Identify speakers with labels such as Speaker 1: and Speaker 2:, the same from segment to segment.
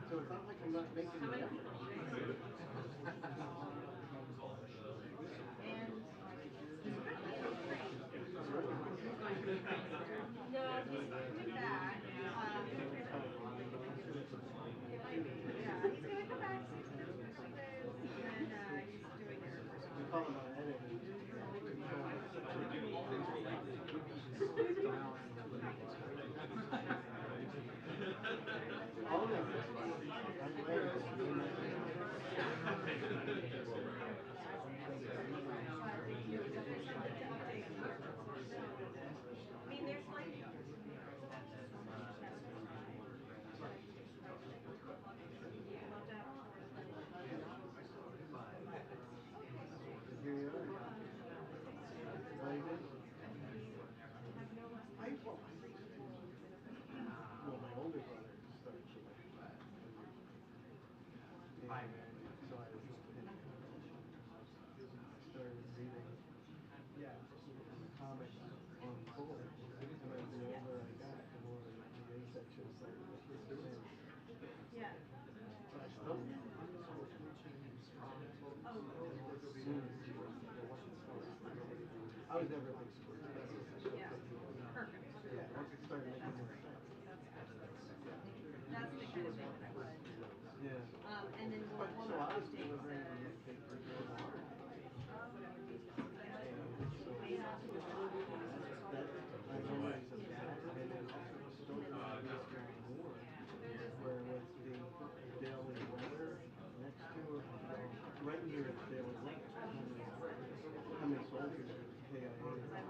Speaker 1: So it's not like I'm not making an effort.
Speaker 2: No, he's coming back. Yeah, he's gonna come back 6 days, and he's doing it.
Speaker 1: We call them editing. All of them. I'm glad it's
Speaker 2: I mean, there's like.
Speaker 1: Here you are. Very good. Well, my older brother started to like that. And so I started reading comics on board. And the older I got, the more the A section started to make sense.
Speaker 2: Yeah.
Speaker 1: But I still I was never a big sports fan.
Speaker 2: Yeah. Perfect.
Speaker 1: Yeah, once it started making more sense.
Speaker 2: That's the kind of thing that I would.
Speaker 1: Yeah.
Speaker 2: And then we'll
Speaker 1: So I was delivering the newspaper to the water. My memories of that, and then also the story of the war, where was the Daily Weather next to it, right near the Daily Weather. How many soldiers were KIA?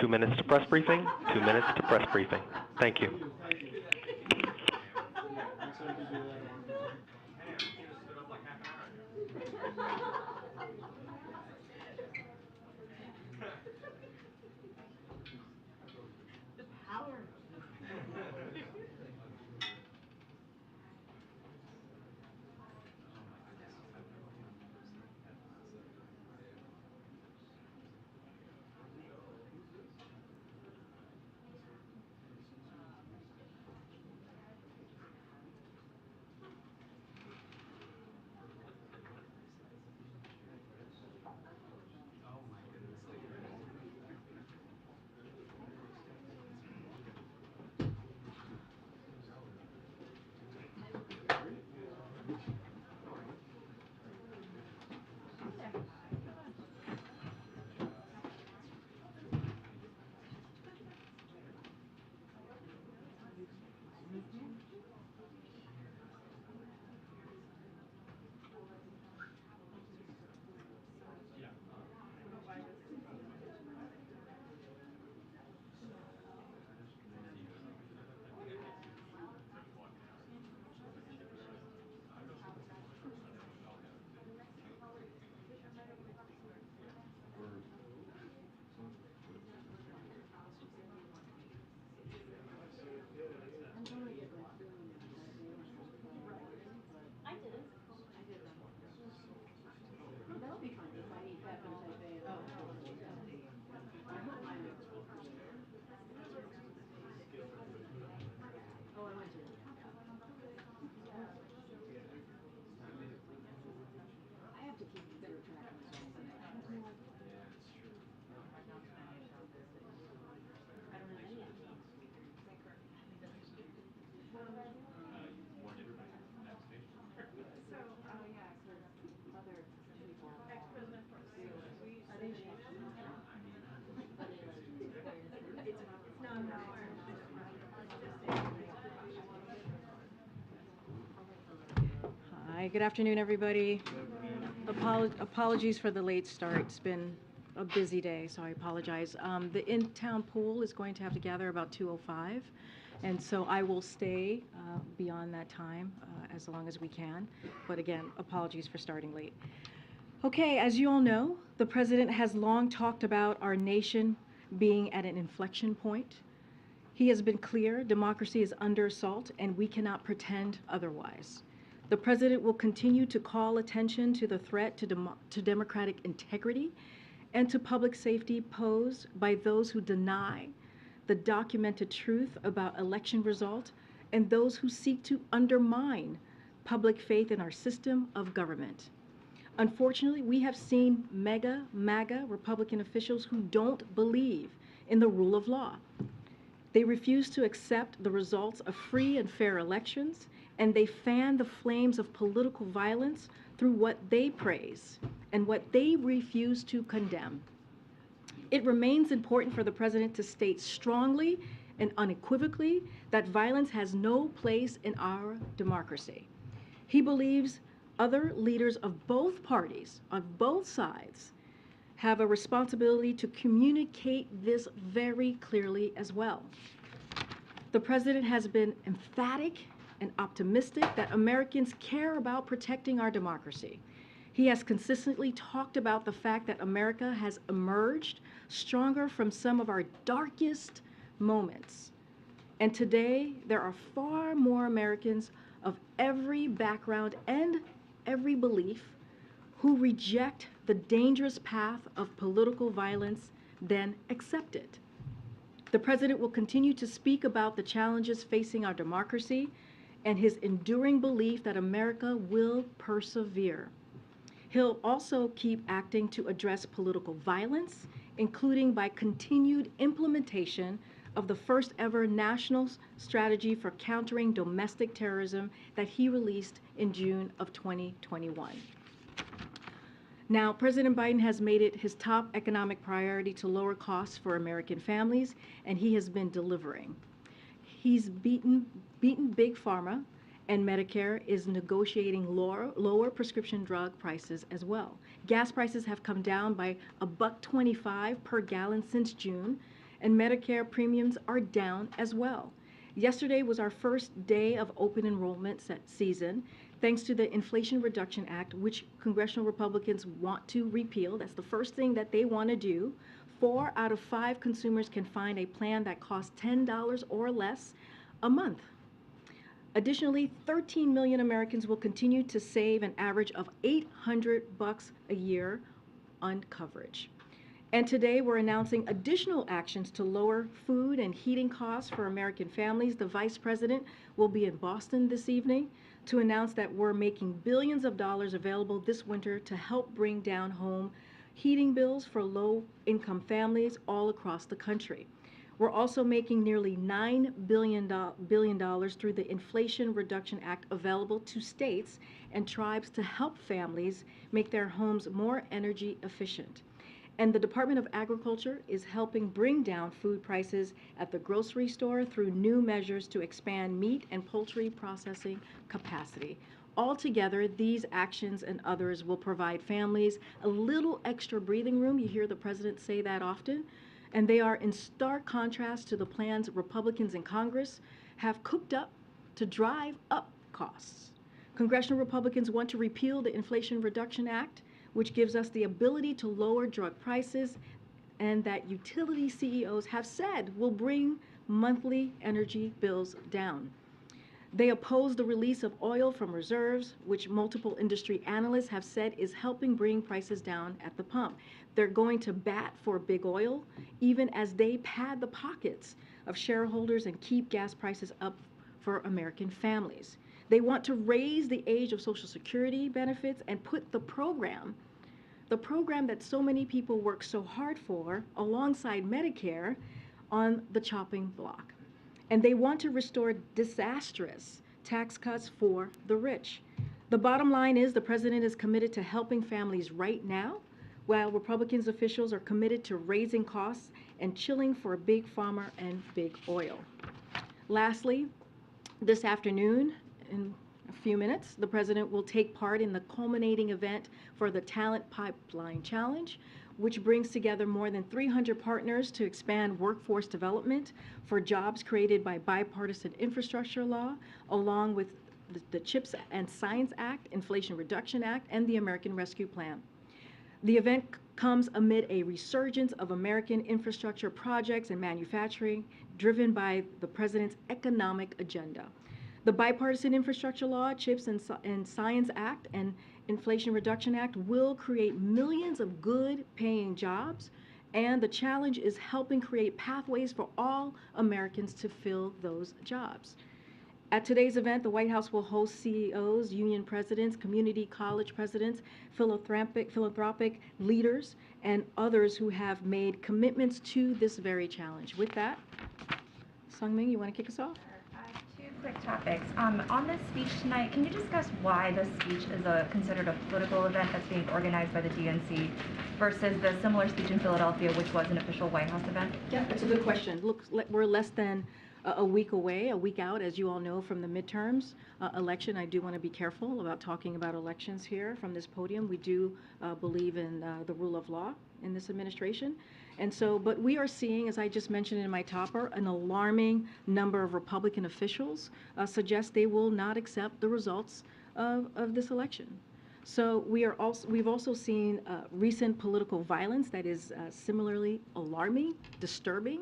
Speaker 3: 2 minutes to press briefing, 2 minutes to press briefing. Thank you.
Speaker 4: Hi, good afternoon, everybody. Apologies for the late start. It's been a busy day, so I apologize. The in-town pool is going to have to gather about 2:05, and so I will stay beyond that time as long as we can. But again, apologies for starting late. Okay, as you all know, the president has long talked about our nation being at an inflection point. He has been clear democracy is under assault, and we cannot pretend otherwise. The president will continue to call attention to the threat to democratic integrity and to public safety posed by those who deny the documented truth about election results and those who seek to undermine public faith in our system of government. Unfortunately, we have seen MAGA Republican officials who don't believe in the rule of law. They refuse to accept the results of free and fair elections, and they fan the flames of political violence through what they praise and what they refuse to condemn. It remains important for the president to state strongly and unequivocally that violence has no place in our democracy. He believes other leaders of both parties, on both sides, have a responsibility to communicate this very clearly as well. The president has been emphatic and optimistic that Americans care about protecting our democracy. He has consistently talked about the fact that America has emerged stronger from some of our darkest moments. And today, there are far more Americans of every background and every belief who reject the dangerous path of political violence than accept it. The president will continue to speak about the challenges facing our democracy and his enduring belief that America will persevere. He'll also keep acting to address political violence, including by continued implementation of the first ever national strategy for countering domestic terrorism that he released in June of 2021. Now, President Biden has made it his top economic priority to lower costs for American families, and he has been delivering. He's beaten Big Pharma, and Medicare is negotiating lower prescription drug prices as well. Gas prices have come down by $1.25 per gallon since June, and Medicare premiums are down as well. Yesterday was our first day of open enrollment season, thanks to the Inflation Reduction Act, which congressional Republicans want to repeal. That's the first thing that they want to do. 4 out of 5 consumers can find a plan that costs $10 or less a month. Additionally, 13 million Americans will continue to save an average of $800 a year on coverage. And today we're announcing additional actions to lower food and heating costs for American families. The Vice President will be in Boston this evening to announce that we're making billions of dollars available this winter to help bring down home heating bills for low-income families all across the country. We're also making nearly $9 billion through the Inflation Reduction Act available to states and tribes to help families make their homes more energy efficient. And the Department of Agriculture is helping bring down food prices at the grocery store through new measures to expand meat and poultry processing capacity. Altogether, these actions and others will provide families a little extra breathing room. You hear the president say that often. And they are in stark contrast to the plans Republicans in Congress have cooked up to drive up costs. Congressional Republicans want to repeal the Inflation Reduction Act, which gives us the ability to lower drug prices, and that utility CEOs have said will bring monthly energy bills down. They oppose the release of oil from reserves, which multiple industry analysts have said is helping bring prices down at the pump. They're going to bat for big oil, even as they pad the pockets of shareholders and keep gas prices up for American families. They want to raise the age of Social Security benefits and put the program that so many people work so hard for, alongside Medicare, on the chopping block. And they want to restore disastrous tax cuts for the rich. The bottom line is the president is committed to helping families right now, while Republicans officials are committed to raising costs and chilling for big pharma and big oil. Lastly, this afternoon, in a few minutes, the president will take part in the culminating event for the Talent Pipeline Challenge, which brings together more than 300 partners to expand workforce development for jobs created by bipartisan infrastructure law, along with the CHIPS and Science Act, Inflation Reduction Act, and the American Rescue Plan. The event comes amid a resurgence of American infrastructure projects and manufacturing driven by the president's economic agenda. The Bipartisan Infrastructure Law, CHIPS and Science Act, and Inflation Reduction Act will create millions of good-paying jobs, and the challenge is helping create pathways for all Americans to fill those jobs. At today's event, the White House will host CEOs, union presidents, community college presidents, philanthropic leaders, and others who have made commitments to this very challenge. With that, Sungmin, you want to kick us off?
Speaker 5: Two quick topics. On this speech tonight, can you discuss why this speech is considered a political event that's being organized by the DNC versus the similar speech in Philadelphia, which was an official White House event?
Speaker 4: Yeah, that's a good question. Look, we're less than a week out, as you all know, from the midterms election. I do want to be careful about talking about elections here from this podium. We do believe in the rule of law in this administration. And so, but we are seeing, as I just mentioned in my topper, an alarming number of Republican officials suggest they will not accept the results of this election. So we've also seen recent political violence that is similarly alarming, disturbing,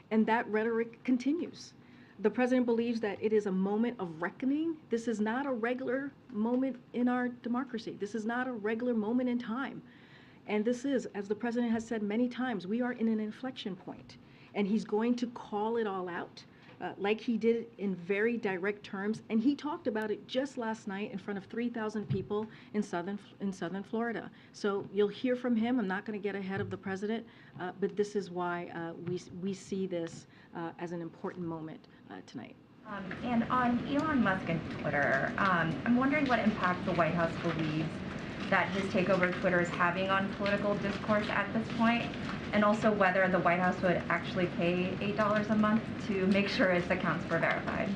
Speaker 4: and that rhetoric continues. The president believes that it is a moment of reckoning. This is not a regular moment in our democracy. This is not a regular moment in time. And this is, as the president has said many times, we are in an inflection point. And he's going to call it all out, like he did in very direct terms. And he talked about it just last night in front of 3,000 people in southern Florida. So you'll hear from him. I'm not going to get ahead of the president, but this is why we see this as an important moment tonight.
Speaker 5: And on Elon Musk and Twitter, I'm wondering what impact the White House believes that his takeover of Twitter is having on political discourse at this point, and also whether the White House would actually pay $8 a month to make sure its accounts were verified.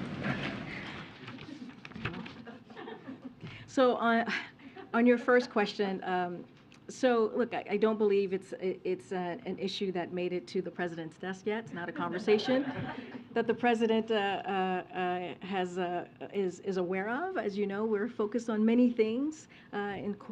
Speaker 4: So on your first question, So, look, I don't believe it's an issue that made it to the president's desk yet. It's not a conversation that the president is aware of. As you know, we're focused on many things,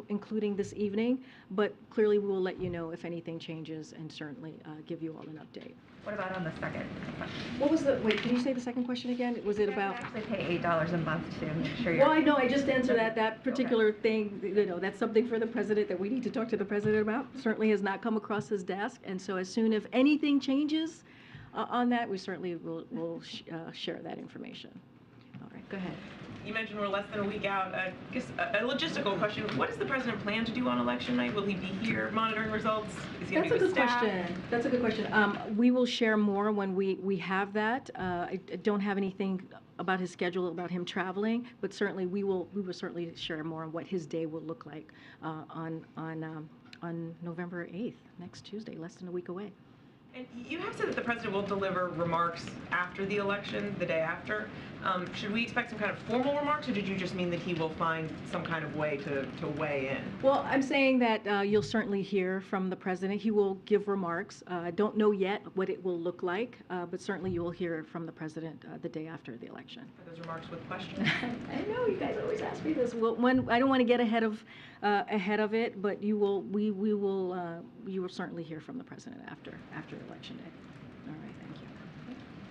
Speaker 4: including this evening, but clearly we will let you know if anything changes and certainly give you all an update.
Speaker 5: What about on the second question?
Speaker 4: What was the, wait, can you say the second question again? Was it
Speaker 5: You
Speaker 4: about?
Speaker 5: actually pay $8 a month to make sure you're.
Speaker 4: Well, I know, I just answered that particular thing, that's something for the president that we need to talk to the president about. Certainly has not come across his desk, and so as soon as anything changes on that, we certainly will share that information. All right, go ahead.
Speaker 6: You mentioned we're less than a week out. I guess a logistical question. What does the president plan to do on election night? Will he be here monitoring results? Is he going to be with staff?
Speaker 4: That's a good question. We will share more when we have that. I don't have anything about his schedule, about him traveling, but certainly we will certainly share more on what his day will look like on November 8th, next Tuesday, less than a week away.
Speaker 6: And you have said that the president will deliver remarks after the election, the day after. Should we expect some kind of formal remarks, or did you just mean that he will find some kind of way to weigh in?
Speaker 4: Well, I'm saying that you'll certainly hear from the president. He will give remarks. I don't know yet what it will look like, but certainly you will hear from the president the day after the election.
Speaker 6: Are those remarks with questions?
Speaker 4: I know you guys always ask me this. Well, I don't want to get ahead of it, but you will certainly hear from the president after Election Day. All right, thank you.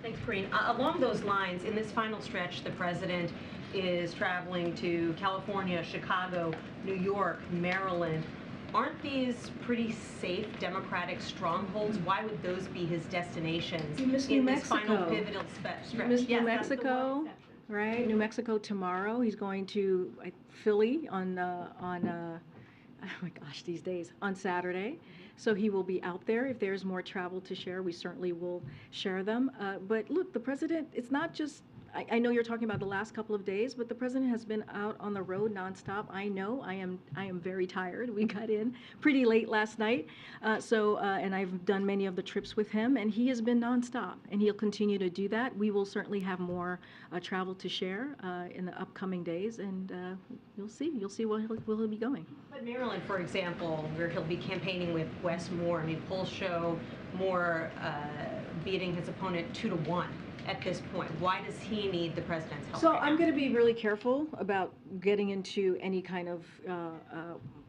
Speaker 7: Thanks, Karine. Along those lines, in this final stretch, the president is traveling to California, Chicago, New York, Maryland. Aren't these pretty safe Democratic strongholds? Why would those be his destinations
Speaker 4: You missed
Speaker 7: in
Speaker 4: New
Speaker 7: this final
Speaker 4: Mexico.
Speaker 7: pivotal stretch?
Speaker 4: You missed
Speaker 7: Yes,
Speaker 4: New
Speaker 7: that's the
Speaker 4: Mexico,
Speaker 7: one exception.
Speaker 4: right? New Mexico tomorrow. He's going to Philly on oh my gosh, these days, on Saturday. So he will be out there. If there's more travel to share, we certainly will share them. But look, the president, it's not just, I know you're talking about the last couple of days, but the president has been out on the road nonstop. I know I am very tired. We got in pretty late last night. And I've done many of the trips with him, and he has been nonstop, and he'll continue to do that. We will certainly have more travel to share in the upcoming days, and you'll see where he'll be going.
Speaker 7: But Maryland, for example, where he'll be campaigning with Wes Moore, I mean, polls show Moore beating his opponent 2-1 at this point. Why does he need the president's help?
Speaker 4: So
Speaker 7: right
Speaker 4: I'm
Speaker 7: now?
Speaker 4: going to be really careful about getting into any kind of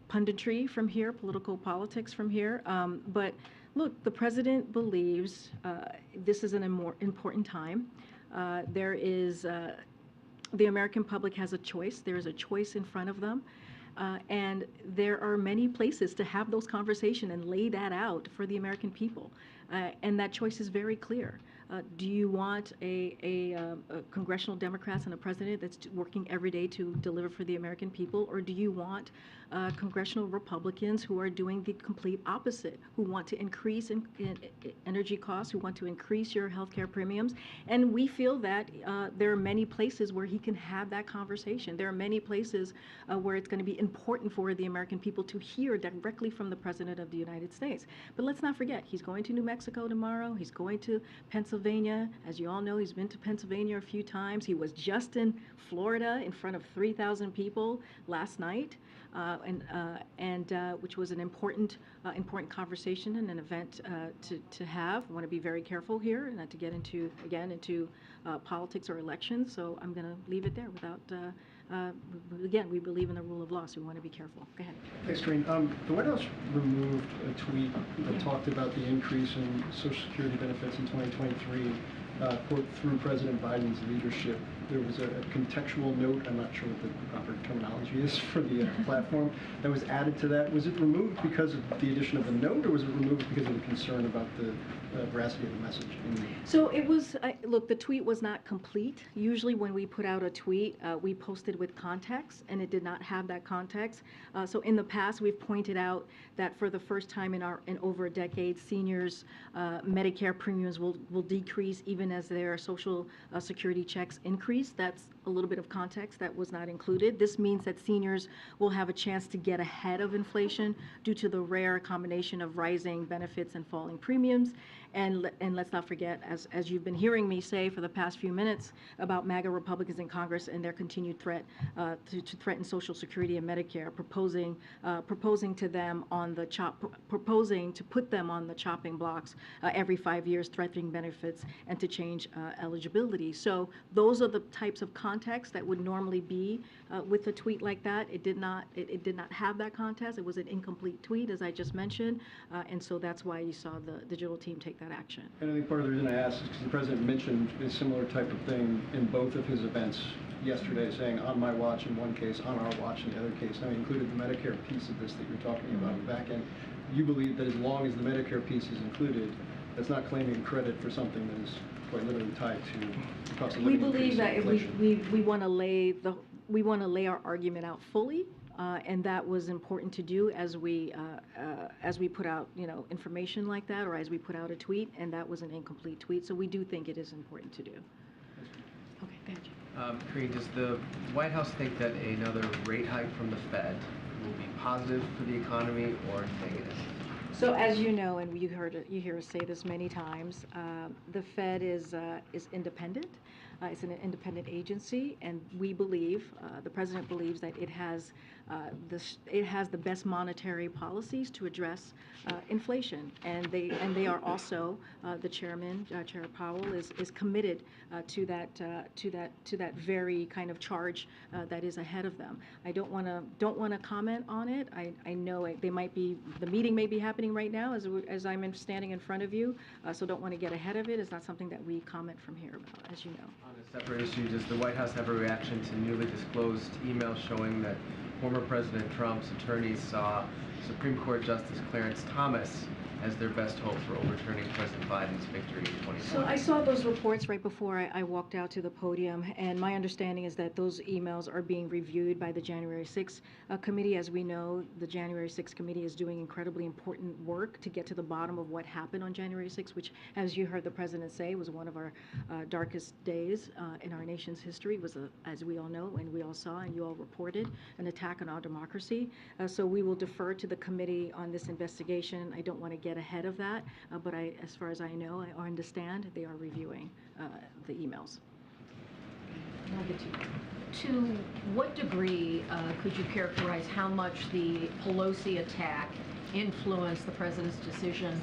Speaker 4: punditry from here, political politics from here. But look, the president believes this is an important time. There is, the American public has a choice. There is a choice in front of them. And there are many places to have those conversations and lay that out for the American people. And that choice is very clear. Do you want a congressional Democrats and a president that's working every day to deliver for the American people, or do you want congressional Republicans who are doing the complete opposite, who want to increase in energy costs, who want to increase your health care premiums? And we feel that there are many places where he can have that conversation. There are many places where it's going to be important for the American people to hear directly from the President of the United States. But let's not forget, he's going to New Mexico tomorrow. He's going to Pennsylvania. As you all know, he's been to Pennsylvania a few times. He was just in Florida in front of 3,000 people last night, which was an important conversation and an event to have. I want to be very careful here, not to get into politics or elections. So I'm going to leave it there without. Again, we believe in the rule of law, so we want to be careful. Go ahead.
Speaker 8: Thanks, Karine. The White House removed a tweet that talked about the increase in Social Security benefits in 2023, quote, through President Biden's leadership. There was a contextual note, I'm not sure what the proper terminology is for the platform, that was added to that. Was it removed because of the addition of the note, or was it removed because of the concern about the veracity of the message?
Speaker 4: So it was, look, the tweet was not complete. Usually when we put out a tweet, we posted with context, and it did not have that context. So in the past, we've pointed out that for the first time in over a decade, seniors' Medicare premiums will decrease even as their Social Security checks increase. That's a little bit of context that was not included. This means that seniors will have a chance to get ahead of inflation due to the rare combination of rising benefits and falling premiums. And let's not forget, as you've been hearing me say for the past few minutes about MAGA Republicans in Congress and their continued threat to threaten Social Security and Medicare, proposing to them on the proposing to put them on the chopping blocks every 5 years, threatening benefits and to change eligibility. So those are the types of context that would normally be with a tweet like that. It did not have that context. It was an incomplete tweet, as I just mentioned, and so that's why you saw the digital team take that action.
Speaker 8: And I think part of the reason I asked is because the president mentioned a similar type of thing in both of his events yesterday, saying on my watch in one case, on our watch in the other case. Now, he included the Medicare piece of this that you're talking about in the back end. You believe that as long as the Medicare piece is included, that's not claiming credit for something that is quite literally tied to the cost of living.
Speaker 4: We believe that if
Speaker 8: inflation.
Speaker 4: we want to lay our argument out fully, and that was important to do as we put out information like that, or as we put out a tweet, and that was an incomplete tweet. So we do think it is important to do. Okay, go ahead.
Speaker 9: Karine, does the White House think that another rate hike from the Fed will be positive for the economy or negative?
Speaker 4: So as you know, and you hear us say this many times, the Fed is independent. It's an independent agency, and we believe, the president believes, that it has the best monetary policies to address inflation, and they are also the chairman, Chair Powell, is committed to that very kind of charge that is ahead of them. I don't want to comment on it. I know the meeting may be happening right now as I'm standing in front of you, so don't want to get ahead of it. It's not something that we comment from here about, as you know.
Speaker 9: On a separate issue, does the White House have a reaction to newly disclosed emails showing that former President Trump's attorneys saw Supreme Court Justice Clarence Thomas as their best hope for overturning President Biden's victory in 2020?
Speaker 4: So I saw those reports right before I walked out to the podium, and my understanding is that those emails are being reviewed by the January 6th committee. As we know, the January 6th committee is doing incredibly important work to get to the bottom of what happened on January 6th, which, as you heard the president say, was one of our darkest days in our nation's history. It was, as we all know and we all saw and you all reported, an attack on our democracy. So we will defer to the committee on this investigation. I don't want to get ahead of that, but as far as I know, I understand they are reviewing the emails.
Speaker 10: I'll get to you. To what degree could you characterize how much the Pelosi attack influenced the president's decision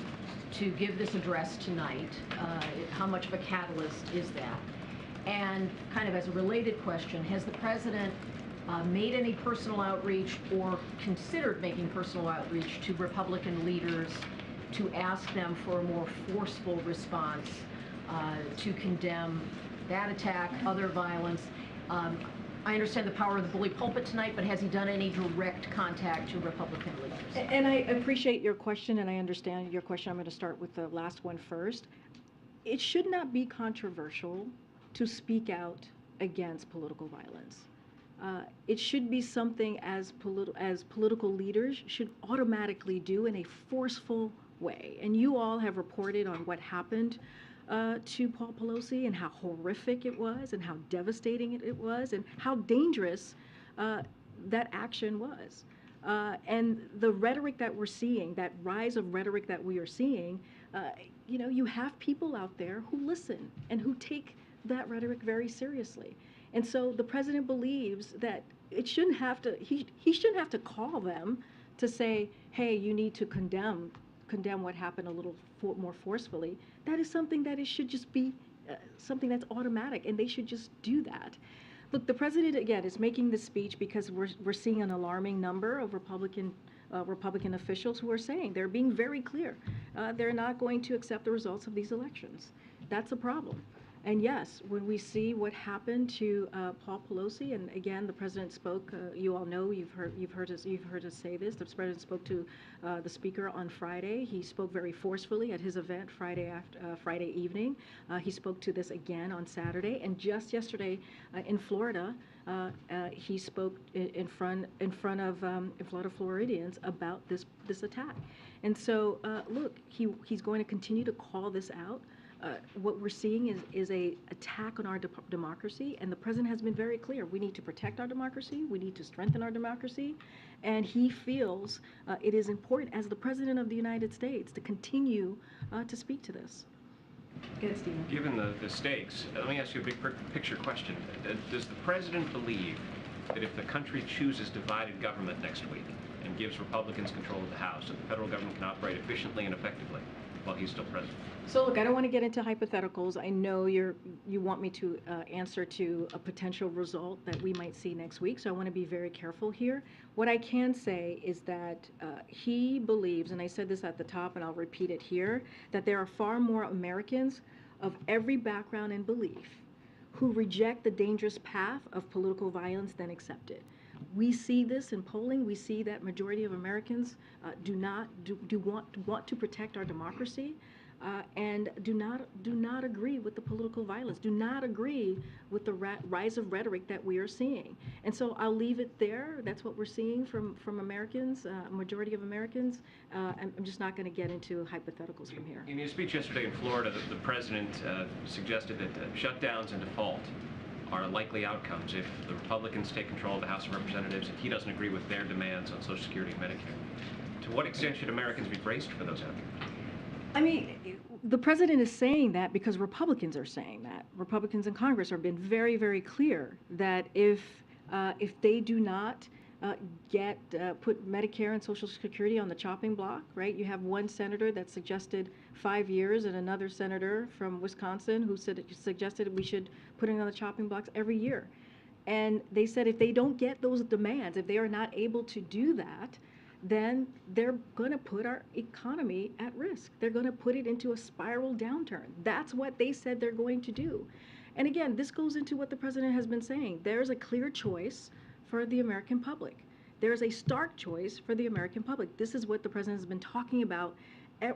Speaker 10: to give this address tonight? How much of a catalyst is that? And kind of as a related question, has the president made any personal outreach or considered making personal outreach to Republican leaders to ask them for a more forceful response to condemn that attack, other violence? I understand the power of the bully pulpit tonight, but has he done any direct contact to Republican leaders?
Speaker 4: And I appreciate your question, and I understand your question. I'm going to start with the last one first. It should not be controversial to speak out against political violence. It should be something as political leaders should automatically do in a forceful way. And you all have reported on what happened to Paul Pelosi and how horrific it was and how devastating it was and how dangerous that action was. And the rhetoric that we're seeing, that rise of rhetoric that we are seeing, you have people out there who listen and who take that rhetoric very seriously. And so the president believes that it shouldn't have to, he shouldn't have to call them to say, hey, you need to condemn what happened a little more forcefully. That is something that it should just be something that's automatic, and they should just do that. Look, the president, again, is making this speech because we're seeing an alarming number of Republican officials who are saying, they're being very clear, they're not going to accept the results of these elections. That's a problem. And yes, when we see what happened to Paul Pelosi, and again, the president spoke. You all know, you've heard us say this. The president spoke to the speaker on Friday. He spoke very forcefully at his event Friday evening. He spoke to this again on Saturday, and just yesterday in Florida, he spoke in front of Florida Floridians about this attack. And so, look, he's going to continue to call this out. what we're seeing is a attack on our democracy, and the president has been very clear. We need to protect our democracy. We need to strengthen our democracy, and he feels it is important as the president of the United States to continue to speak to this. Good, Stephen.
Speaker 11: Given the stakes, let me ask you a big picture question. Does the president believe that if the country chooses divided government next week and gives Republicans control of the House, that the federal government can operate efficiently and effectively while he's still president?
Speaker 4: So look, I don't want to get into hypotheticals. I know you want me to answer to a potential result that we might see next week, so I want to be very careful here. What I can say is that he believes, and I said this at the top and I'll repeat it here, that there are far more Americans of every background and belief who reject the dangerous path of political violence than accept it. We see this in polling. We see that majority of Americans want to protect our democracy, and do not agree with the political violence. Do not agree with the rise of rhetoric that we are seeing. And so I'll leave it there. That's what we're seeing from Americans, majority of Americans. I'm just not going to get into hypotheticals from here.
Speaker 11: In his speech yesterday in Florida, the president suggested that shutdowns and default are likely outcomes if the Republicans take control of the House of Representatives, if he doesn't agree with their demands on Social Security and Medicare. To what extent should Americans be braced for those outcomes?
Speaker 4: I mean, the president is saying that because Republicans are saying that. Republicans in Congress have been very, very clear that if they do not put Medicare and Social Security on the chopping block, right? You have one senator that suggested 5 years and another senator from Wisconsin who suggested we should put it on the chopping blocks every year. And they said if they don't get those demands, if they are not able to do that, then they're going to put our economy at risk. They're going to put it into a spiral downturn. That's what they said they're going to do. And again, this goes into what the president has been saying. There's a clear choice for the American public. There's a stark choice for the American public. This is what the president has been talking about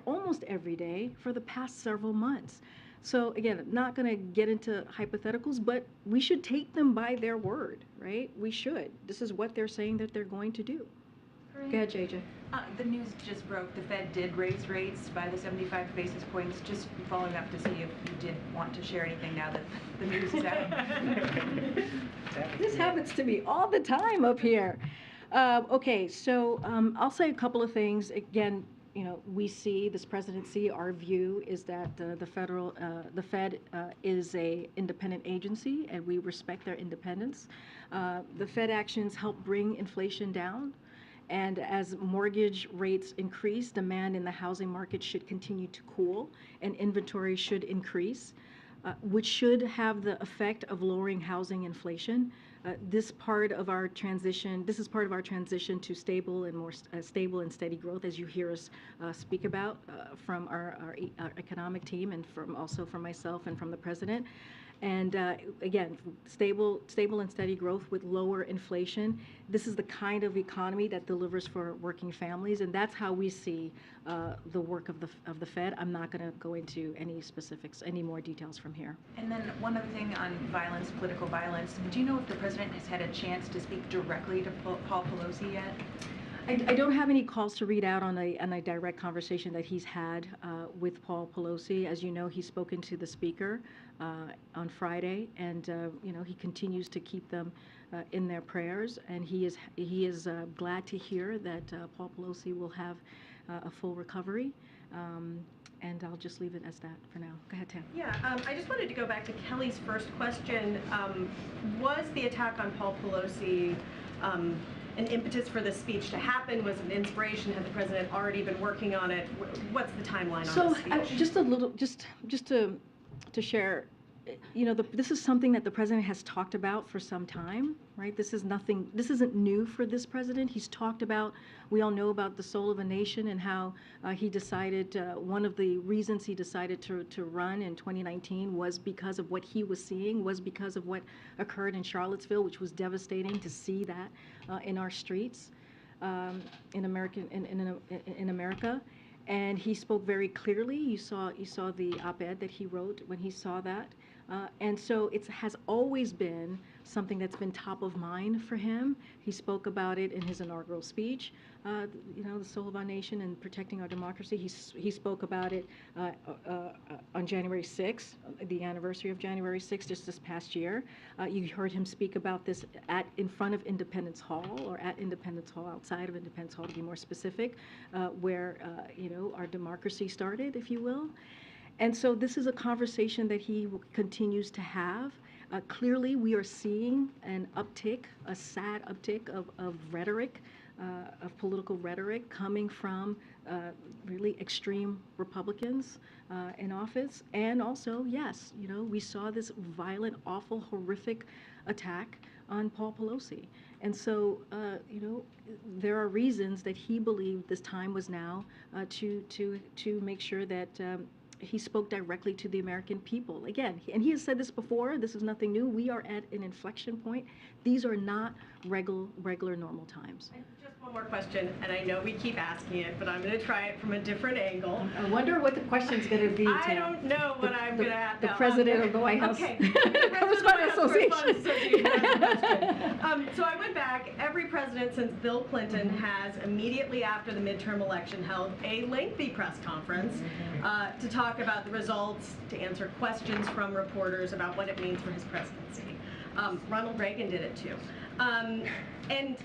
Speaker 4: almost every day for the past several months. So again, not going to get into hypotheticals, but we should take them by their word, right? We should. This is what they're saying that they're going to do. Go ahead, JJ.
Speaker 6: The news just broke. The Fed did raise rates by the 75 basis points. Just following up to see if you did want to share anything now that the news is out.
Speaker 4: This happens to me all the time up here. Okay, so I'll say a couple of things. Again, you know, we see this presidency. Our view is that the Fed is a independent agency, and we respect their independence. The Fed actions help bring inflation down. And as mortgage rates increase, demand in the housing market should continue to cool and inventory should increase, which should have the effect of lowering housing inflation. This is part of our transition to stable and more stable and steady growth, as you hear us speak about from our economic team and also from myself and from the president. And again, stable and steady growth with lower inflation. This is the kind of economy that delivers for working families, and that's how we see the work of the Fed. I'm not going to go into any specifics, any more details from here.
Speaker 6: And then one other thing on violence, political violence. Do you know if the president has had a chance to speak directly to Paul Pelosi yet?
Speaker 4: I don't have any calls to read out on a direct conversation that he's had with Paul Pelosi. As you know, he's spoken to the Speaker on Friday, and you know, he continues to keep them in their prayers. And he is glad to hear that Paul Pelosi will have a full recovery. And I'll just leave it as that for now. Go ahead, Tam.
Speaker 7: Yeah, I just wanted to go back to Kelly's first question. Was the attack on Paul Pelosi an impetus for the speech to happen? Was it an inspiration? Had the president already been working on it? What's the timeline on the speech?
Speaker 4: Just a little, just to share, you know, this is something that the president has talked about for some time, right? This isn't new for this president. He's talked about, we all know about the soul of a nation and how he decided, one of the reasons he decided to run in 2019 was because of what he was seeing, was because of what occurred in Charlottesville, which was devastating to see that in our streets in America. And he spoke very clearly. You saw the op-ed that he wrote when he saw that. And so it has always been something that's been top of mind for him. He spoke about it in his inaugural speech, the soul of our nation and protecting our democracy. He spoke about it on January 6th, the anniversary of January 6th, just this past year. You heard him speak about this in front of Independence Hall, or at Independence Hall, outside of Independence Hall to be more specific, where our democracy started, if you will. And so this is a conversation that he continues to have. Clearly, we are seeing an uptick, a sad uptick of rhetoric, of political rhetoric coming from really extreme Republicans in office. And also, yes, we saw this violent, awful, horrific attack on Paul Pelosi. And so, there are reasons that he believed this time was now to make sure that he spoke directly to the American people. Again, and he has said this before, this is nothing new. We are at an inflection point. These are not regular normal times.
Speaker 7: And just one more question, and I know we keep asking it, but I'm going to try it from a different angle.
Speaker 4: I wonder what the question's going to be.
Speaker 7: I don't know what I'm going to ask.
Speaker 4: The president of the White House.
Speaker 7: Okay.
Speaker 4: Correspondent Association.
Speaker 7: So I went back. Every president since Bill Clinton has immediately after the midterm election held a lengthy press conference to talk about the results, to answer questions from reporters about what it means for his presidency. Ronald Reagan did it too. And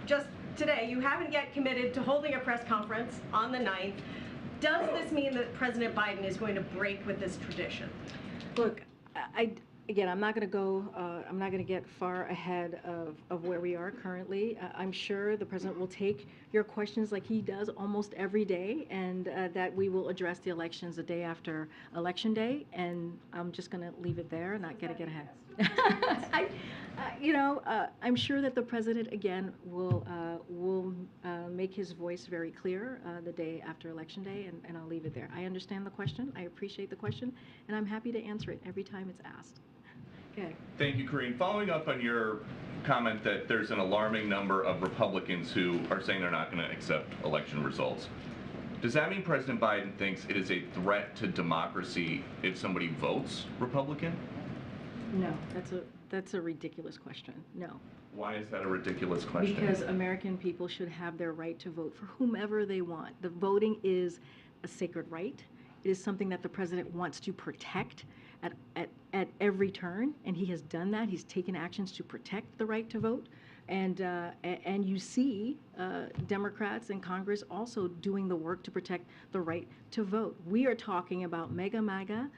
Speaker 7: just today, you haven't yet committed to holding a press conference on the 9th. Does this mean that President Biden is going to break with this tradition?
Speaker 4: Look, again, I'm not going to go, I'm not going to get far ahead of where we are currently. I'm sure the president will take your questions like he does almost every day, and that we will address the elections the day after Election Day, and I'm just going to leave it there and not get ahead. I'm sure that the president, again, will make his voice very clear the day after Election Day, and I'll leave it there. I understand the question, I appreciate the question, and I'm happy to answer it every time it's asked. Okay.
Speaker 12: Thank you, Karine. Following up on your comment that there's an alarming number of Republicans who are saying they're not going to accept election results, does that mean President Biden thinks it is a threat to democracy if somebody votes Republican?
Speaker 4: No, that's a ridiculous question. No.
Speaker 12: Why is that a ridiculous question?
Speaker 4: Because American people should have their right to vote for whomever they want. The voting is a sacred right. It is something that the president wants to protect at every turn, and he has done that. He's taken actions to protect the right to vote. And you see Democrats in Congress also doing the work to protect the right to vote. We are talking about MAGA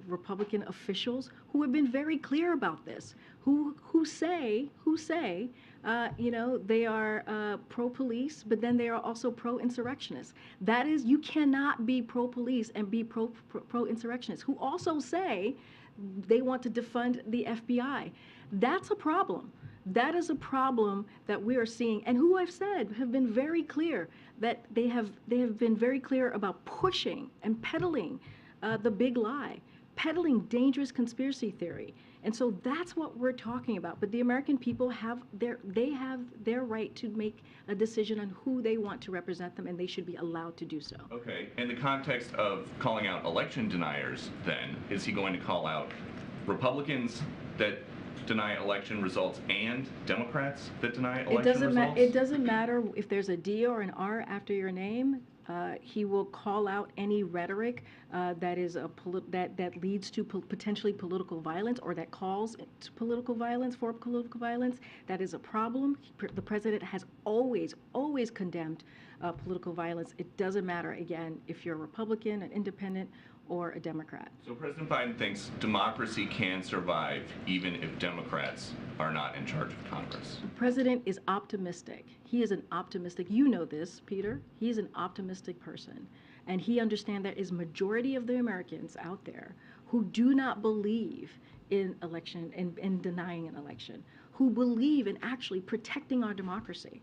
Speaker 4: Republican officials who have been very clear about this, who say they are pro-police, but then they are also pro-insurrectionists. That is, you cannot be pro-police and be pro-insurrectionists, who also say they want to defund the FBI. That's a problem. That is a problem that we are seeing, and who I've said have been very clear that they have been very clear about pushing and peddling the big lie, peddling dangerous conspiracy theory. And so that's what we're talking about. But the American people have their right to make a decision on who they want to represent them, and they should be allowed to do so.
Speaker 12: Okay. In the context of calling out election deniers, then, is he going to call out Republicans that deny election results and Democrats that deny election results?
Speaker 4: It doesn't matter if there's a D or an R after your name. He will call out any rhetoric that leads to potentially political violence, or that calls to political violence, for political violence. That is a problem. The president has always condemned political violence. It doesn't matter, again, if you're a Republican, an independent, or a Democrat.
Speaker 12: So President Biden thinks democracy can survive even if Democrats are not in charge of Congress.
Speaker 4: The president is optimistic. He is an optimistic, you know this, Peter. He is an optimistic person. And he understands there is majority of the Americans out there who do not believe in election and in denying an election, who believe in actually protecting our democracy.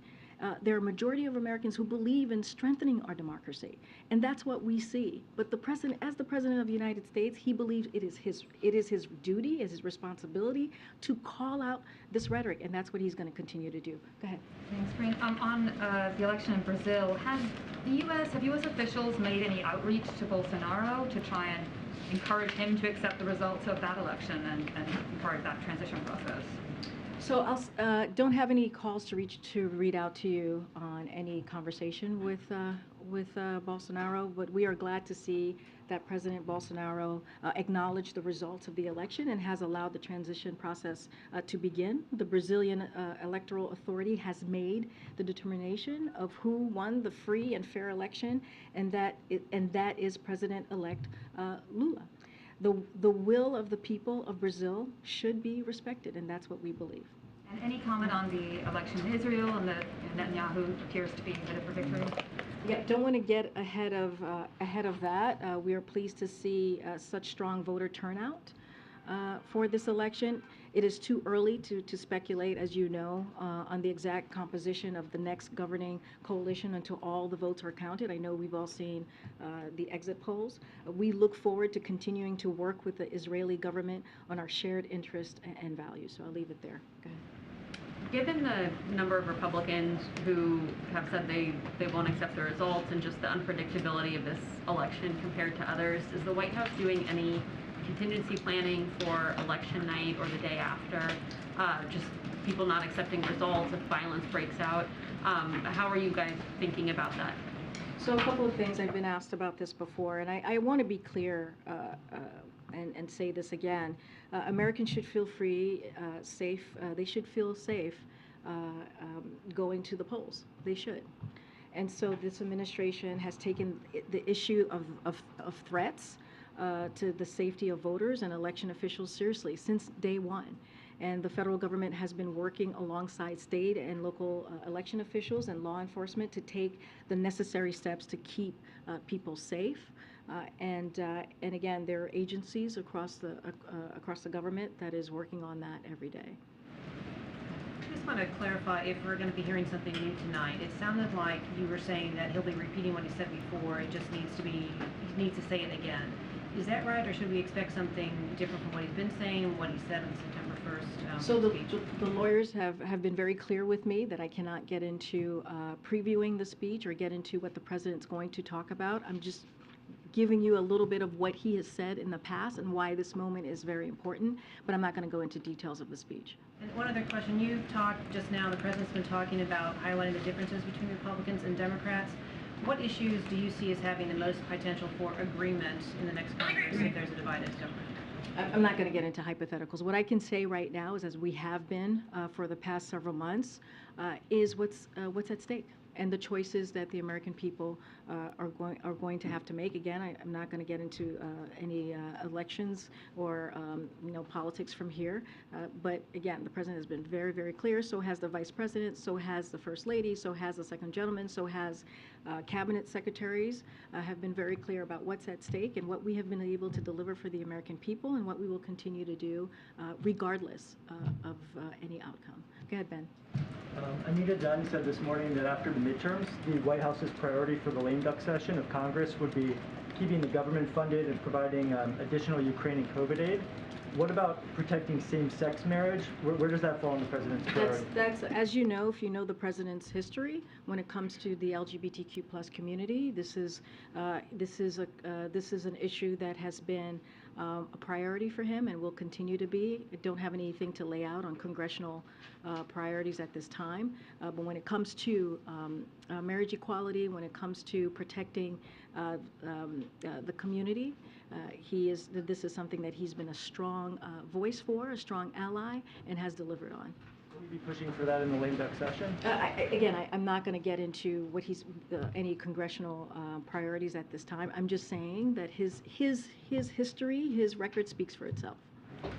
Speaker 4: There are a majority of Americans who believe in strengthening our democracy, and that's what we see. But the president, as the president of the United States, he believes it is his duty, it is his responsibility to call out this rhetoric, and that's what he's going to continue to do. Go ahead.
Speaker 5: Thanks, Karine. On the election in Brazil, have U.S. officials made any outreach to Bolsonaro to try and encourage him to accept the results of that election and be part of that transition process?
Speaker 4: So I'll don't have any calls to read out to you on any conversation with Bolsonaro, but we are glad to see that President Bolsonaro acknowledged the results of the election and has allowed the transition process to begin. The Brazilian Electoral Authority has made the determination of who won the free and fair election, and that is President-elect Lula. The will of the people of Brazil should be respected, and that's what we believe.
Speaker 5: And any comment on the election in Israel and that Netanyahu appears to be headed for victory?
Speaker 4: Yeah, don't want to get ahead of that. We are pleased to see such strong voter turnout for this election. It is too early to speculate, as you know, on the exact composition of the next governing coalition until all the votes are counted. I know we've all seen the exit polls. We look forward to continuing to work with the Israeli government on our shared interest and values. So I'll leave it there. Go ahead.
Speaker 5: Given the number of Republicans who have said they won't accept the results and just the unpredictability of this election compared to others, is the White House doing any contingency planning for election night or the day after? Just people not accepting results if violence breaks out. How are you guys thinking about that?
Speaker 4: So a couple of things. I've been asked about this before, and I want to be clear and say this again. Americans should feel free, safe. They should feel safe going to the polls. They should. And so this administration has taken the issue of threats to the safety of voters and election officials seriously since day one. And the federal government has been working alongside state and local election officials and law enforcement to take the necessary steps to keep people safe. And again, there are agencies across the government that is working on that every day.
Speaker 7: I just want to clarify if we're going to be hearing something new tonight. It sounded like you were saying that he'll be repeating what he said before. It just needs to say it again. Is that right, or should we expect something different from what he's been saying and what he said on September 1st?
Speaker 4: So the lawyers have been very clear with me that I cannot get into previewing the speech or get into what the president's going to talk about. I'm just giving you a little bit of what he has said in the past and why this moment is very important, but I'm not going to go into details of the speech.
Speaker 7: And one other question. You talked just now, the president's been talking about highlighting the differences between Republicans and Democrats. What issues do you see as having the most potential for agreement in the next Congress if there's a divided government?
Speaker 4: I'm not going to get into hypotheticals. What I can say right now is, as we have been for the past several months, is what's at stake and the choices that the American people are going to have to make. Again, I'm not going to get into any elections or politics from here. But again, the president has been very, very clear. So has the vice president. So has the first lady. So has the second gentleman. So has cabinet secretaries have been very clear about what's at stake and what we have been able to deliver for the American people and what we will continue to do regardless of any outcome. Go ahead, Ben.
Speaker 13: Anita Dunn said this morning that after the midterms, the White House's priority for the lame duck session of Congress would be keeping the government funded and providing additional Ukrainian COVID aid. What about protecting same-sex marriage? Where does that fall in the president's priority?
Speaker 4: That's as you know, if you know the president's history when it comes to the LGBTQ+ community, this is an issue that has been a priority for him and will continue to be. I don't have anything to lay out on congressional priorities at this time, but when it comes to marriage equality, when it comes to protecting the community, this is something that he's been a strong voice for, a strong ally, and has delivered on.
Speaker 13: Will you be pushing for that in the lame duck session?
Speaker 4: I'm not going to get into what any congressional priorities at this time. I'm just saying that his history, his record speaks for itself. Go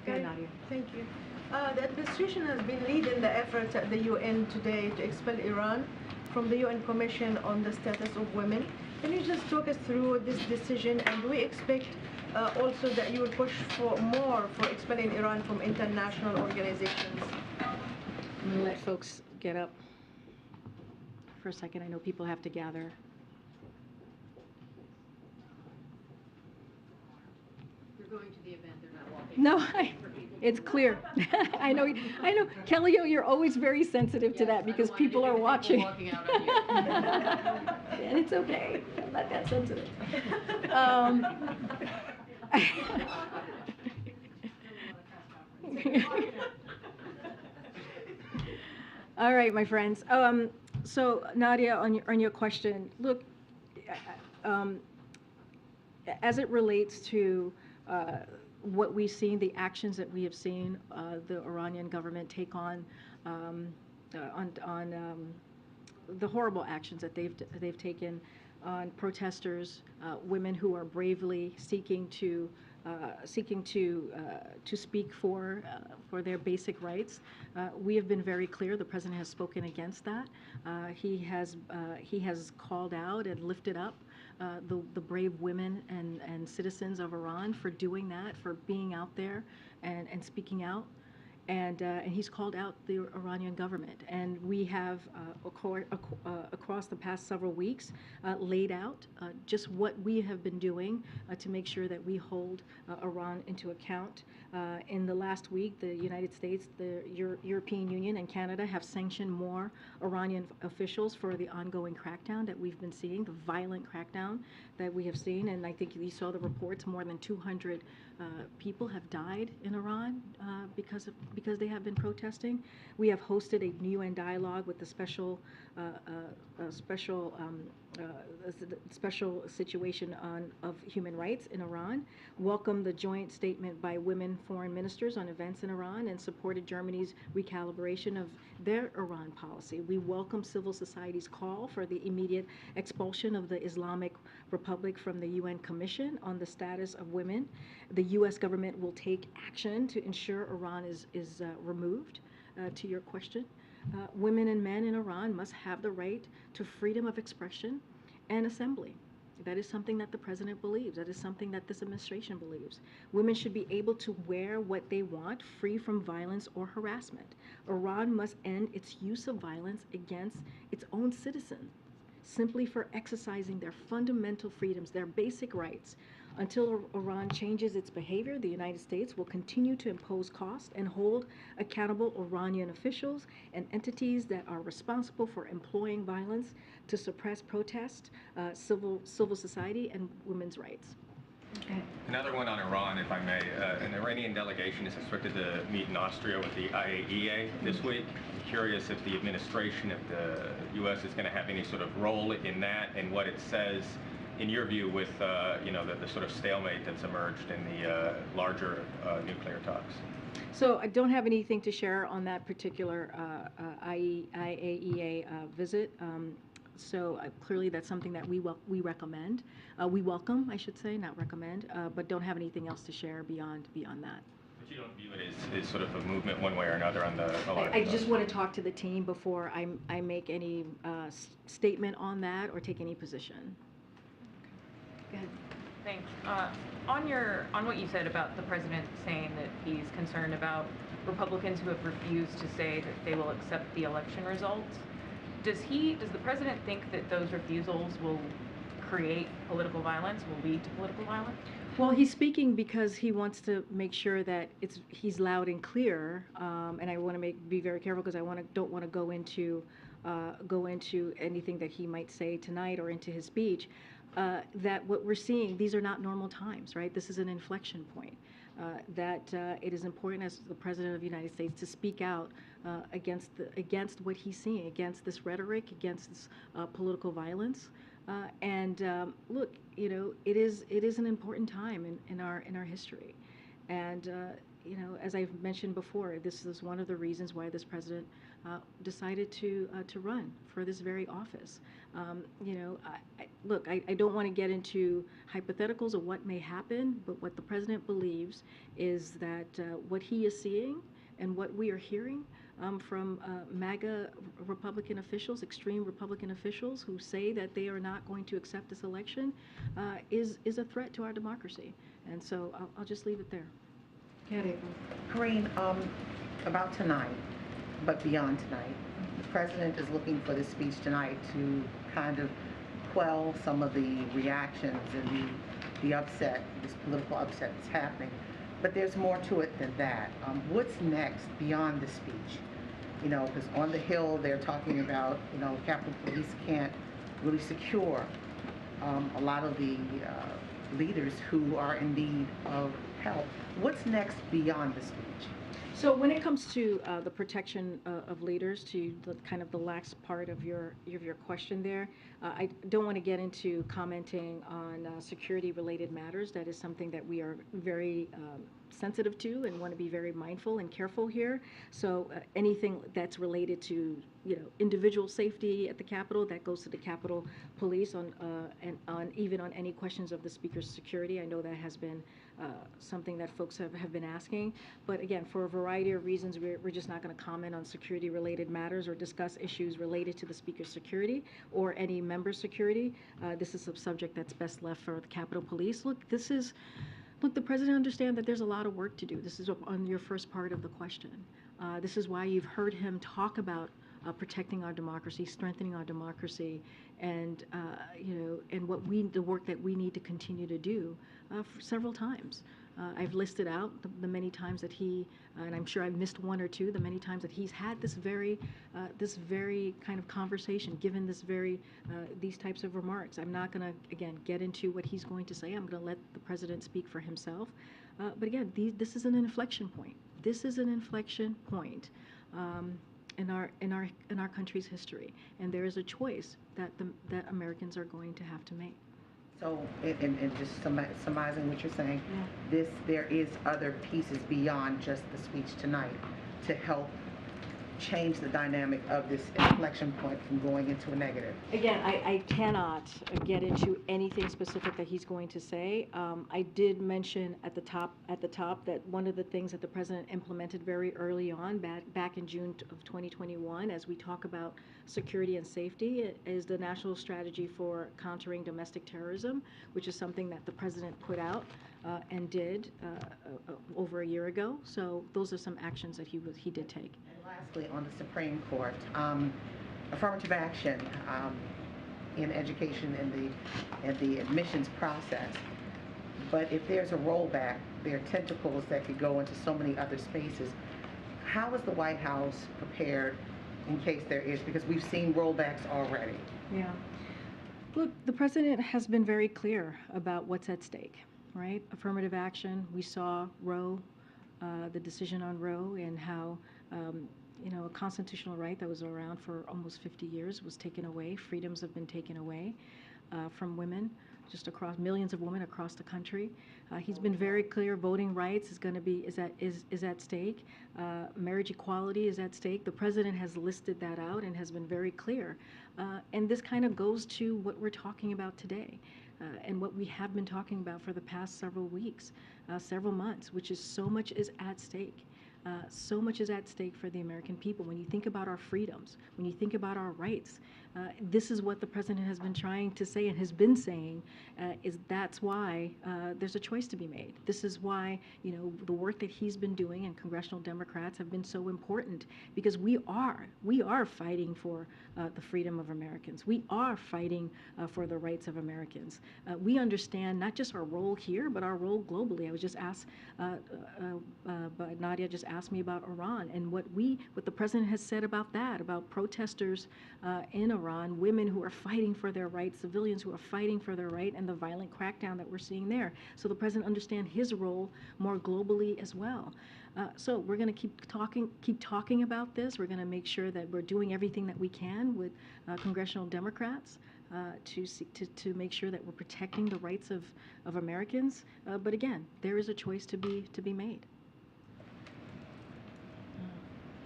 Speaker 4: ahead, Nadia.
Speaker 14: Thank you. The administration has been leading the efforts at the UN today to expel Iran from the UN Commission on the Status of Women. Can you just talk us through this decision, and do we expect also that you will push for more for expelling Iran from international organizations?
Speaker 4: I'm going to let folks get up for a second. I know people have to gather.
Speaker 10: You're going to the event, they're not walking.
Speaker 4: No, it's clear. I know. Kelly, you're always very sensitive to that because people are watching.
Speaker 10: Walking out on you.
Speaker 4: And it's okay. I'm not that sensitive. All right, my friends. So Nadia, on your question, look, as it relates to what we've seen, the actions that we have seen the Iranian government take on the horrible actions that they've taken on protesters, women who are bravely seeking to speak for their basic rights. We have been very clear. The president has spoken against that. He has called out and lifted up the brave women and citizens of Iran for doing that, for being out there and speaking out. And he's called out the Iranian government. And we have, across the past several weeks, laid out just what we have been doing to make sure that we hold Iran into account. In the last week, the United States, the European Union, and Canada have sanctioned more Iranian officials for the ongoing crackdown that we've been seeing, the violent crackdown that we have seen. And I think you saw the reports, more than 200 people have died in Iran because they have been protesting. We have hosted a UN dialogue with the special situation of human rights in Iran, welcomed the joint statement by women foreign ministers on events in Iran, and supported Germany's recalibration of their Iran policy. We welcome civil society's call for the immediate expulsion of the Islamic Republic from the UN Commission on the Status of Women. The U.S. government will take action to ensure Iran is removed. To your question, women and men in Iran must have the right to freedom of expression and assembly. That is something that the president believes. That is something that this administration believes. Women should be able to wear what they want, free from violence or harassment. Iran must end its use of violence against its own citizens, simply for exercising their fundamental freedoms, their basic rights. Until Iran changes its behavior, the United States will continue to impose costs and hold accountable Iranian officials and entities that are responsible for employing violence to suppress protest, civil society, and women's rights.
Speaker 15: Okay. Another one on Iran, if I may. An Iranian delegation is expected to meet in Austria with the IAEA this week. I'm curious if the administration, if the U.S. is going to have any sort of role in that, and what it says, in your view, with the sort of stalemate that's emerged in the larger nuclear talks.
Speaker 4: So I don't have anything to share on that particular IAEA visit. So clearly that's something that we recommend. We welcome, I should say, not recommend, but don't have anything else to share beyond that.
Speaker 15: But you don't view it as sort of a movement one way or another on the...
Speaker 4: I just want to talk to the team before I make any statement on that or take any position. Go ahead.
Speaker 16: Thanks. On what you said about the president saying that he's concerned about Republicans who have refused to say that they will accept the election results, does the president think that those refusals will create political violence, will lead to political violence?
Speaker 4: Well, he's speaking because he wants to make sure that he's loud and clear, and I want to be very careful because I don't want to go into anything that he might say tonight or into his speech. That what we're seeing, these are not normal times, right? This is an inflection point. That it is important as the President of the United States to speak out against what he's seeing, against this rhetoric, against this political violence. Look, it is an important time in our history, and as I've mentioned before, this is one of the reasons why this president decided to run for this very office. Look, I don't want to get into hypotheticals of what may happen, but what the president believes is that what he is seeing and what we are hearing from MAGA Republican officials, extreme Republican officials who say that they are not going to accept this election is a threat to our democracy. And so I'll just leave it there.
Speaker 17: Karine, about tonight, but beyond tonight, the president is looking for this speech tonight to kind of quell some of the reactions and the upset, this political upset that's happening. But there's more to it than that. What's next beyond the speech? Because on the Hill they're talking about, Capitol Police can't really secure a lot of the leaders who are in need of help. What's next beyond the speech?
Speaker 4: So when it comes to the protection of leaders, to the kind of the last part of your question there, I don't want to get into commenting on security-related matters. That is something that we are very sensitive to and want to be very mindful and careful here. So anything that's related to individual safety at the Capitol, that goes to the Capitol Police and even on any questions of the Speaker's security. I know that has been something that folks have been asking. But again, for a variety of reasons, we're just not going to comment on security-related matters or discuss issues related to the Speaker's security or any member's security. This is a subject that's best left for the Capitol Police. Look, the President understands that there's a lot of work to do. This is on your first part of the question. This is why you've heard him talk about protecting our democracy, strengthening our democracy, and and the work that we need to continue to do for several times. I've listed out the many times that he, and I'm sure I've missed one or two, the many times that he's had this very kind of conversation, given these types of remarks. I'm not going to, again, get into what he's going to say. I'm going to let the President speak for himself. But again, this is an inflection point. This is an inflection point in our country's history, and there is a choice that Americans are going to have to make.
Speaker 17: So, and just summarizing what you're saying, there is other pieces beyond just the speech tonight to help change the dynamic of this inflection point from going into a negative.
Speaker 4: Again, I cannot get into anything specific that he's going to say. I did mention at the top that one of the things that the President implemented very early on, back in June of 2021, as we talk about security and safety, is the National Strategy for Countering Domestic Terrorism, which is something that the President put out and did over a year ago. So those are some actions that he did take.
Speaker 17: Lastly, on the Supreme Court, affirmative action in education and the admissions process. But if there's a rollback, there are tentacles that could go into so many other spaces. How is the White House prepared in case there is? Because we've seen rollbacks already.
Speaker 4: Yeah. Look, the President has been very clear about what's at stake, right? Affirmative action. We saw Roe, the decision on Roe, and how a constitutional right that was around for almost 50 years was taken away. Freedoms have been taken away from women, just across millions of women across the country. He's been very clear. Voting rights is at stake. Marriage equality is at stake. The President has listed that out and has been very clear. And this kind of goes to what we're talking about today. And what we have been talking about for the past several weeks, several months, which is so much is at stake. So much is at stake for the American people. When you think about our freedoms, when you think about our rights, this is what the President has been trying to say and has been saying, is that's why there's a choice to be made. This is why, the work that he's been doing and congressional Democrats have been so important, because we are fighting for the freedom of Americans. We are fighting for the rights of Americans. We understand not just our role here, but our role globally. I was just asked, Nadia just asked me about Iran and what the President has said about that, about protesters in Iran, women who are fighting for their rights, civilians who are fighting for their right, and the violent crackdown that we're seeing there. So the President understands his role more globally as well. So we're going to keep talking about this. We're going to make sure that we're doing everything that we can with congressional Democrats to make sure that we're protecting the rights of Americans. But again, there is a choice to be made.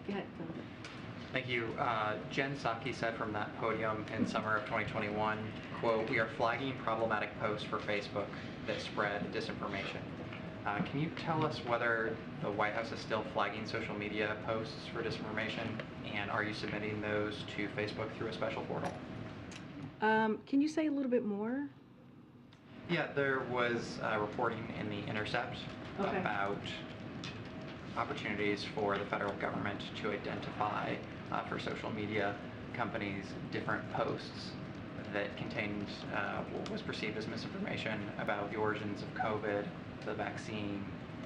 Speaker 4: Go ahead, Phil.
Speaker 18: Thank you. Jen Psaki said from that podium in summer of 2021, quote, "We are flagging problematic posts for Facebook that spread disinformation." Can you tell us whether the White House is still flagging social media posts for disinformation, and are you submitting those to Facebook through a special portal?
Speaker 4: Can you say a little bit more?
Speaker 18: Yeah, there was reporting in The Intercept about opportunities for the federal government to identify for social media companies different posts that contained what was perceived as misinformation about the origins of COVID, the vaccine,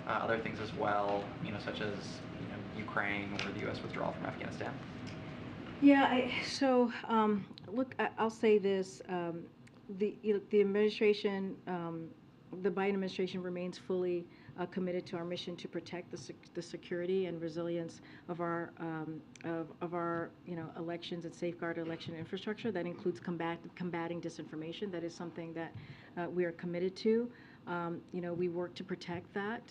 Speaker 18: other things as well, such as Ukraine or the U.S. withdrawal from Afghanistan.
Speaker 4: Yeah, look, I'll say this: the administration the Biden administration remains fully committed to our mission to protect the security and resilience of our elections and safeguard election infrastructure. That includes combating disinformation. That is something that we are committed to. We work to protect that,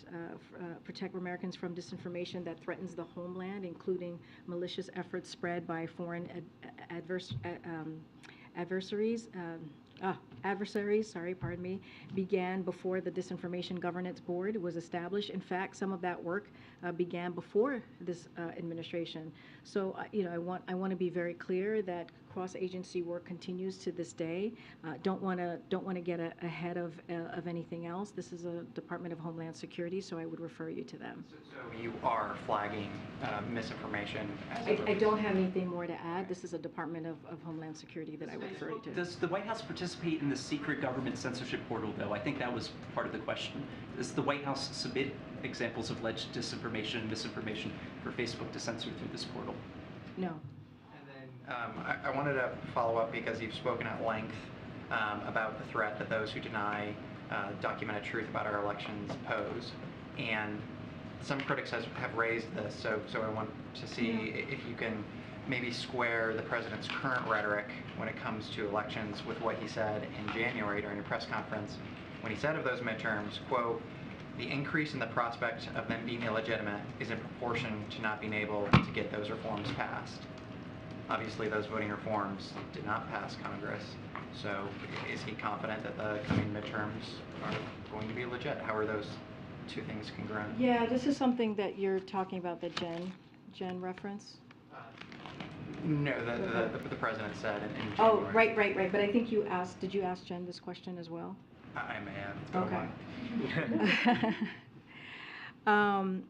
Speaker 4: protect Americans from disinformation that threatens the homeland, including malicious efforts spread by foreign adversaries, began before the Disinformation Governance Board was established. In fact, some of that work began before this administration. So, I want to be very clear that cross-agency work continues to this day. Don't want to get ahead of anything else. This is a Department of Homeland Security, so I would refer you to them.
Speaker 18: So you are flagging misinformation?
Speaker 4: I don't have anything more to add. This is a Department of Homeland Security that I would refer you to.
Speaker 19: Does the White House participate in the secret government censorship portal, though? I think that was part of the question. Does the White House submit examples of alleged disinformation and misinformation for Facebook to censor through this portal?
Speaker 4: No.
Speaker 18: I wanted to follow up because you've spoken at length about the threat that those who deny documented truth about our elections pose. And some critics have raised this, so I want to see if you can maybe square the president's current rhetoric when it comes to elections with what he said in January during a press conference when he said of those midterms, quote, "The increase in the prospect of them being illegitimate is in proportion to not being able to get those reforms passed." Obviously, those voting reforms did not pass Congress, so is he confident that the coming midterms are going to be legit? How are those two things congruent?
Speaker 4: Yeah, this is something that you're talking about, the Jen reference?
Speaker 18: No, the president said in January.
Speaker 4: Oh, right. But I think did you ask Jen this question as well?
Speaker 18: I may have. It's been a
Speaker 4: while.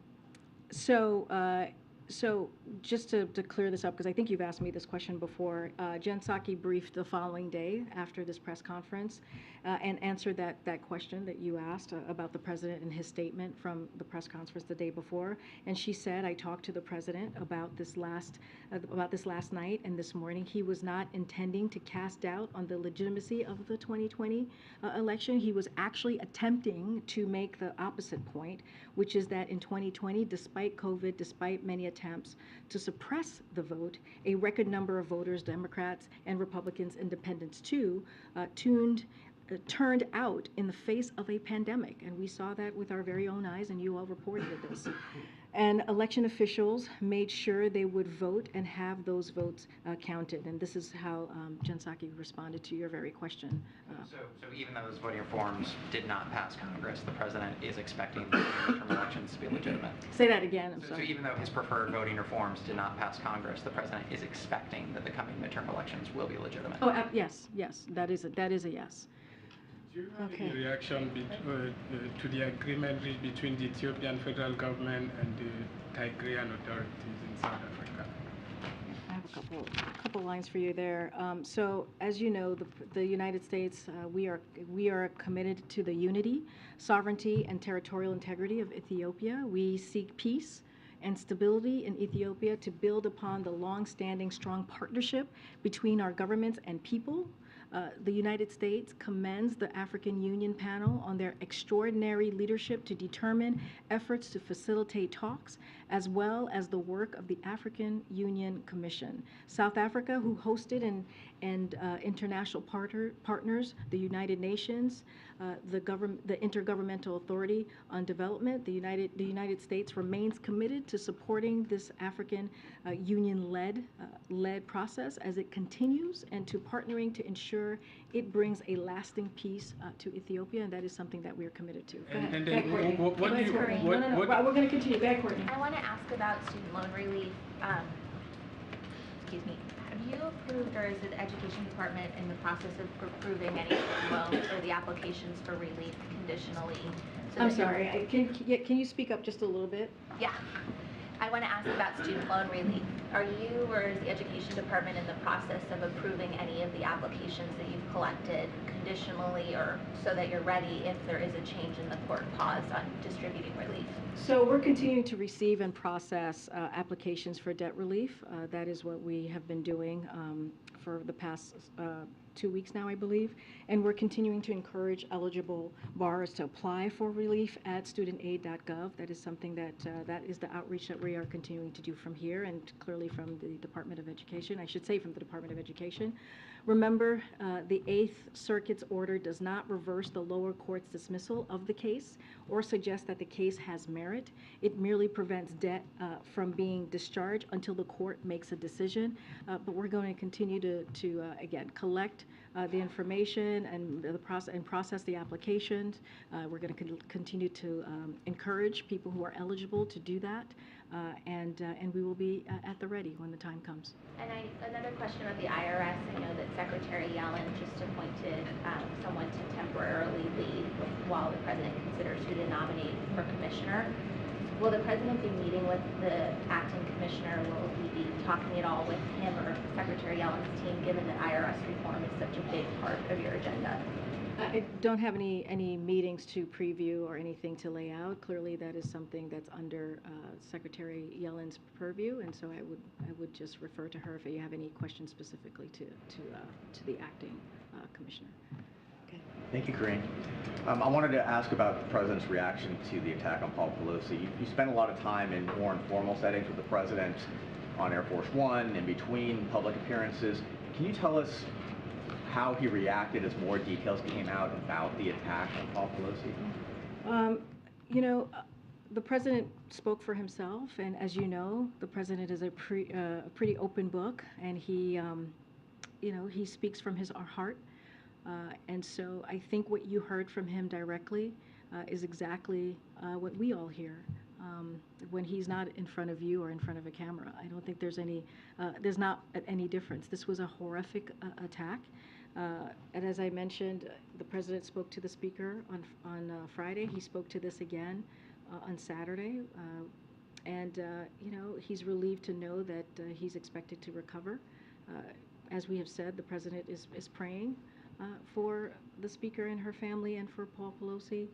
Speaker 4: So just to clear this up, because I think you've asked me this question before, Jen Psaki briefed the following day after this press conference and answered that question that you asked about the president and his statement from the press conference the day before. And she said, I talked to the president about this last night and this morning. He was not intending to cast doubt on the legitimacy of the 2020 election. He was actually attempting to make the opposite point, which is that in 2020, despite COVID, despite many attempts to suppress the vote, a record number of voters, Democrats and Republicans, independents too, turned out in the face of a pandemic. And we saw that with our very own eyes, and you all reported this. And election officials made sure they would vote and have those votes counted. And this is how Jen Psaki responded to your very question.
Speaker 18: So even though those voting reforms did not pass Congress, the president is expecting the midterm elections to be legitimate?
Speaker 4: Say that again, I'm sorry.
Speaker 18: So even though his preferred voting reforms did not pass Congress, the president is expecting that the coming midterm elections will be legitimate?
Speaker 4: Oh, yes, that is a yes.
Speaker 20: Do you have any reaction to the agreement reached between the Ethiopian federal government and the Tigrayan authorities in South Africa?
Speaker 4: I have a couple lines for you there. So, as you know, the United States, we are committed to the unity, sovereignty, and territorial integrity of Ethiopia. We seek peace and stability in Ethiopia to build upon the long-standing strong partnership between our governments and people. The United States commends the African Union panel on their extraordinary leadership to determine efforts to facilitate talks, as well as the work of the African Union Commission. South Africa, who hosted and international partners, the United Nations, the Intergovernmental Authority on Development, the United States remains committed to supporting this African Union-led process as it continues, and to partnering to ensure it brings a lasting peace to Ethiopia, and that is something that we are committed to. Go ahead.
Speaker 20: And then what do you...
Speaker 4: We're going to continue. Go ahead, Courtney.
Speaker 21: I want to ask about student loan relief. Excuse me. Have you approved, or is the Education Department in the process of approving any loans or the applications for relief conditionally?
Speaker 4: I'm sorry. Can you speak up just a little bit?
Speaker 21: Yeah. I want to ask about student loan relief. Are you or is the Education Department in the process of approving any of the applications that you've collected conditionally, or so that you're ready if there is a change in the court pause on distributing relief?
Speaker 4: So we're continuing to receive and process applications for debt relief. That is what we have been doing for the past 2 weeks now, I believe. And we're continuing to encourage eligible borrowers to apply for relief at studentaid.gov. That is something that is the outreach that we are continuing to do from here and clearly from the Department of Education. I should say from the Department of Education. Remember, the Eighth Circuit's order does not reverse the lower court's dismissal of the case or suggest that the case has merit. It merely prevents debt from being discharged until the court makes a decision. But we're going to continue to again, collect the information and process the applications. We're going to continue to encourage people who are eligible to do that, and we will be at the ready when the time comes.
Speaker 21: And another question about the IRS. I know that Secretary Yellen just appointed someone to temporarily lead while the president considers who to nominate for commissioner. Will the president be meeting with the acting commissioner? Will he be talking at all with him or Secretary Yellen's team, given that IRS reform is such a big part of your agenda?
Speaker 4: I don't have any meetings to preview or anything to lay out. Clearly, that is something that's under Secretary Yellen's purview, and so I would just refer to her if you have any questions specifically to the acting commissioner. Okay.
Speaker 2: Thank you, Karine. I wanted to ask about the president's reaction to the attack on Paul Pelosi. You spent a lot of time in more informal settings with the president on Air Force One, in between public appearances. Can you tell us how he reacted as more details came out about the attack on Paul Pelosi?
Speaker 4: You know, the president spoke for himself, and as you know, the president is a pretty open book, and he, you know, he speaks from his heart. And so I think what you heard from him directly is exactly what we all hear when he's not in front of you or in front of a camera. I don't think there's not any difference. This was a horrific attack. And as I mentioned, the president spoke to the speaker on Friday. He spoke to this again on Saturday. And, you know, he's relieved to know that he's expected to recover. As we have said, the president is praying for the speaker and her family and for Paul Pelosi.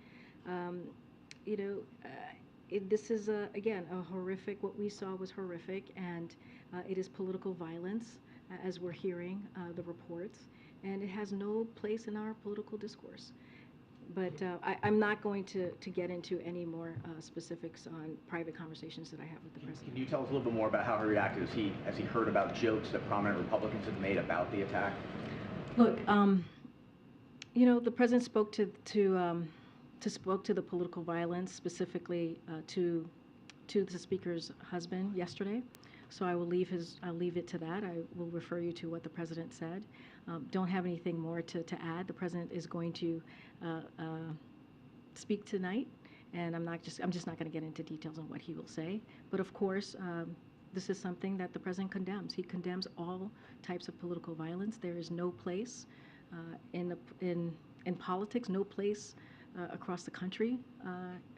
Speaker 4: You know, this is, again, a horrific, what we saw was horrific, and it is political violence, as we're hearing the reports, and it has no place in our political discourse. But I'm not going to get into any more specifics on private conversations that I have with the president.
Speaker 2: Can you tell us a little bit more about how he reacted as he heard about jokes that prominent Republicans had made about the attack?
Speaker 4: Look, you know, the president spoke to the political violence, specifically to the speaker's husband yesterday. So I will leave it to that. I will refer you to what the president said. Don't have anything more to add. The president is going to speak tonight, and I'm just not going to get into details on what he will say. But of course, this is something that the president condemns. He condemns all types of political violence. There is no place in politics, no place across the country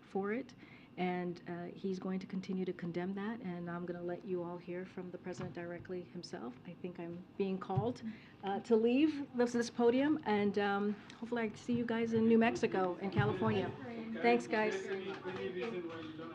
Speaker 4: for it. And he's going to continue to condemn that, and I'm going to let you all hear from the president directly himself. I think I'm being called to leave this podium, and hopefully I see you guys in New Mexico and California. Thanks, guys.
Speaker 20: Any reason why you don't